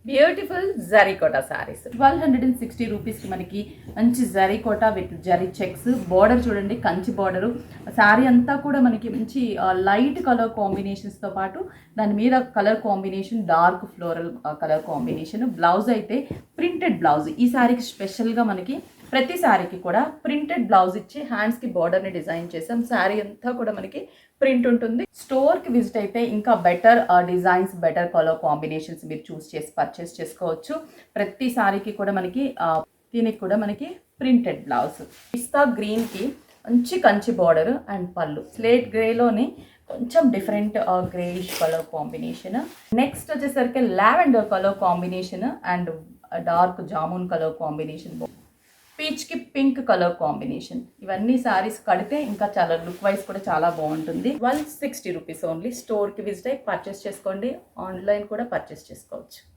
Beautiful zari kota saris 1260 రూపీస్కి మనకి మంచి zari kota with zari checks. Border చూడండి, కంచి బార్డరు. శారీ అంతా కూడా మనకి మంచి లైట్ కలర్ కాంబినేషన్స్తో పాటు దాని మీద colour combination dark floral colour combination. Blouse అయితే ప్రింటెడ్ బ్లౌజ్. ఈ శారీకి స్పెషల్గా మనకి ప్రతి శారీకి కూడా ప్రింటెడ్ బ్లౌజ్ ఇచ్చి హ్యాండ్స్కి బార్డర్ని డిజైన్ చేసాం. శారీ అంతా కూడా మనకి ప్రింట్ ఉంటుంది. స్టోర్కి విజిట్ అయితే ఇంకా better designs, better colour combinations మీరు చూస్ చేసి పర్చేస్ చేసుకోవచ్చు. ప్రతి శారీకి కూడా మనకి దీనికి కూడా మనకి ప్రింటెడ్ బ్లౌజ్. పిస్తా గ్రీన్కి మంచి కంచి బార్డర్ అండ్ పళ్ళు. స్లేట్ గ్రేలోని కొంచెం different greyish colour combination. Next వచ్చేసరికి lavender colour combination and dark jamun colour combination. పీచ్కి పింక్ కలర్ కాంబినేషన్. ఇవన్నీ శారీస్ కడితే ఇంకా చాలా లుక్ వైజ్ కూడా చాలా బాగుంటుంది. 160 రూపీస్ ఓన్లీ. స్టోర్కి విజిట్ అయ్యి పర్చేస్ చేసుకోండి. ఆన్లైన్ కూడా పర్చేస్ చేసుకోవచ్చు.